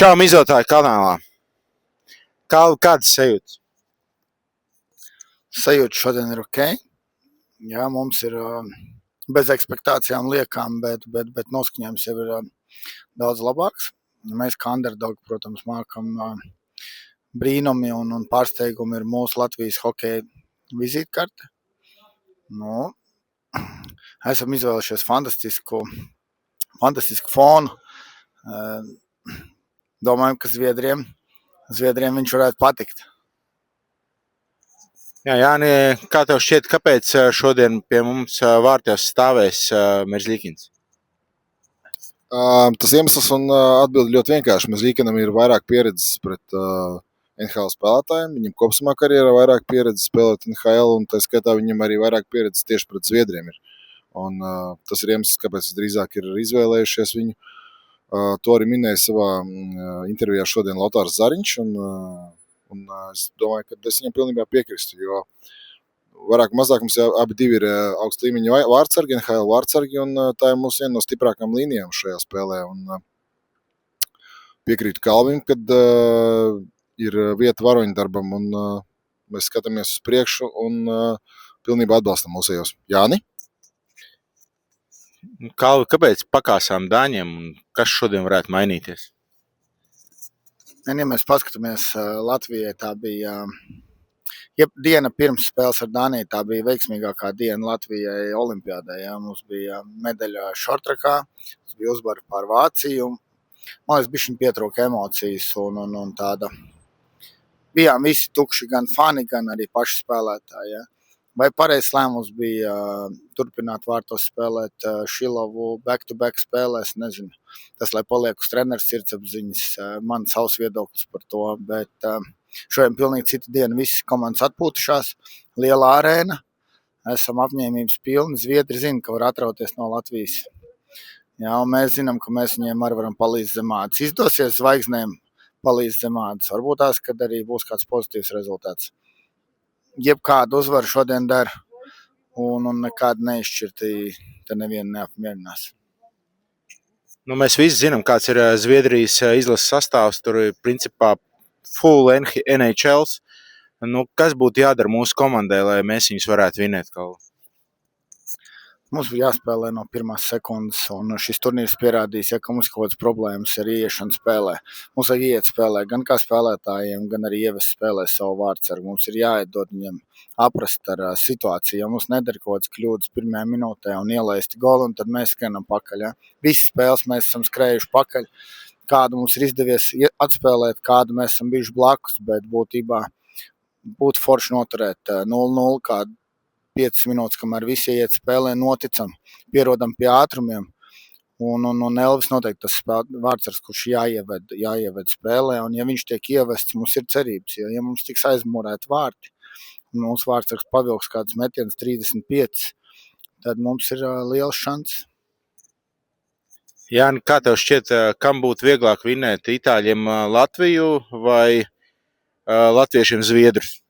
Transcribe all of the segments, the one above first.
Čau, Mizotāju kanālā. Kādas sajūtas? Sajūta šodien ir ok. Jā, mums ir bez ekspektācijām liekām, bet noskaņojums jau ir daudz labāks. Mēs kā underdog, protams, mākam brīnumi un pārsteigumi ir mūsu Latvijas hokeja vizītkarte. Nu, esam izvēlušies fantastisku fonu. Domājam, ka Zviedriem viņš varētu patikt. Jā, Jāni, kā tev šķiet, kāpēc šodien pie mums vārtos stāvēs Merzlikins? Tas iemesls un atbildi ļoti vienkārši. Merzlikinam ir vairāk pieredzes pret NHL spēlētājiem. Viņam kopsumā karjerā vairāk pieredzes spēlēt NHL, un tā skaitā viņam arī vairāk pieredzes tieši pret Zviedriem ir. Un tas ir iemesls, kāpēc drīzāk ir izvēlējušies viņu. To arī minēja savā intervijā šodien Lotārs Zariņš, un es domāju, ka es viņam pilnībā piekrīstu, jo vairāk mazāk mums abi divi ir augsta līmeņa vārtsargi, NHL vārtsargi, un tā ir mūsu viena no stiprākām līnijām šajā spēlē. Un piekrītu Kalvim, kad ir vieta varoņdarbam, un mēs skatāmies uz priekšu un pilnībā atbalstam mūsējos. Jāni? Kalvi, kāpēc pakāsām Dāņiem un kas šodien varētu mainīties? Ja mēs paskatāmies Latvijai, tā bija diena pirms spēles ar Dāniju, tā bija veiksmīgākā diena Latvijai olimpiādē. Ja? Mums bija medaļa šortrakā, mums bija uzvara pār Vāciju. Man liekas, bišķiņ pietrūka emocijas un tāda. Bijām visi tukši, gan fani, gan arī paši spēlētāji. Ja? Vai pareizs lēmums bija turpināt vārtos spēlēt Šilovu back-to-back spēlēs, nezinu. Tas, lai paliek uz treneru sirdsapziņas, man savs viedoklis par to, bet šodien pilnīgi cita diena, visas komandas atpūtušās, liela arēna, esam apņēmības pilni, Zviedri zina, ka var atrauties no Latvijas. Jā, un mēs zinām, ka mēs viņiem arī varam palīdz zem ādas. Izdosies zvaigznēm palīdz zem ādas, varbūt tās, kad arī būs kāds pozitīvs rezultāts. Jebkādu uzvaru šodien dara un nekādu neizšķirti, te nevienu neapmierinās. Nu, mēs visi zinām, kāds ir Zviedrijas izlases sastāvs, tur ir principā full NHLs. Nu, kas būtu jādara mūsu komandai, lai mēs viņus varētu vinēt kaut? Mums bija jāspēlē no pirmās sekundes, un šis turnīrs pierādīs, ka mums kaut kādas problēmas ar ieiešanu spēlē. Mums vajag ieiet spēlē gan kā spēlētājiem, gan arī ievest spēlē savu vārdsargu. Mums ir jāiedod viņiem aprast ar situāciju, jo mums nedara kaut kādas kļūdas pirmajā minūtē un ielaisti golu, un tad mēs skrienam pakaļ. Ja? Visas spēles mēs esam skrējuši pakaļ, kādu mums ir izdevies atspēlēt, kādu mēs esam bijuši blakus, bet būtībā būtu forši noturēt 0-0 kādu 5 minūtes, kamēr visi iet spēlē, noticam, pierodam pie ātrumiem. Un Elvis noteikti tas vārdsargs, kurš jāieved spēlē, un ja viņš tiek ievests, mums ir cerības. Ja mums tiks aizmūrēti vārti, un mūsu vārdsargs pavilks kādus metienus 35, tad mums ir liels šants. Jāni, kā tev šķiet, kam būtu vieglāk vinēt Itāļiem Latviju vai latviešiem Zviedrus?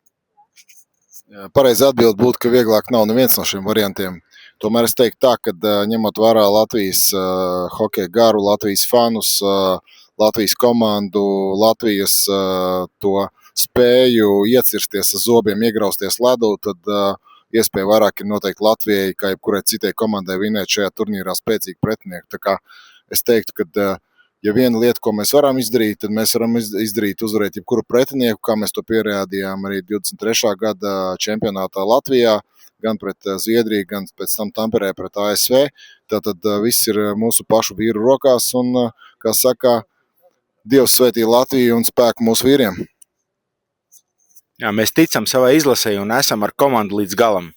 Pareizi atbild būtu, ka vieglāk nav neviens no šiem variantiem. Tomēr es teiktu tā, ka ņemot vērā Latvijas hokeja garu, Latvijas fanus, Latvijas komandu, Latvijas to spēju iecirsties ar zobiem, iegrausties ledū, tad iespēja vairāk ir noteikti Latvijai, kā jebkurai citai komandai vinēt šajā turnīrā spēcīgi pretinieku. Tā kā es teiktu, ka ja viena lieta, ko mēs varam izdarīt, tad mēs varam izdarīt uzvarēt jebkuru pretinieku, kā mēs to pierādījām arī 23. gada čempionātā Latvijā, gan pret Zviedriju, gan pēc tam Tamperē pret ASV. Tātad viss ir mūsu pašu vīru rokās un, kā saka, Dievs svētī Latviju un spēku mūsu vīriem. Jā, mēs ticam savai izlasei un esam ar komandu līdz galam.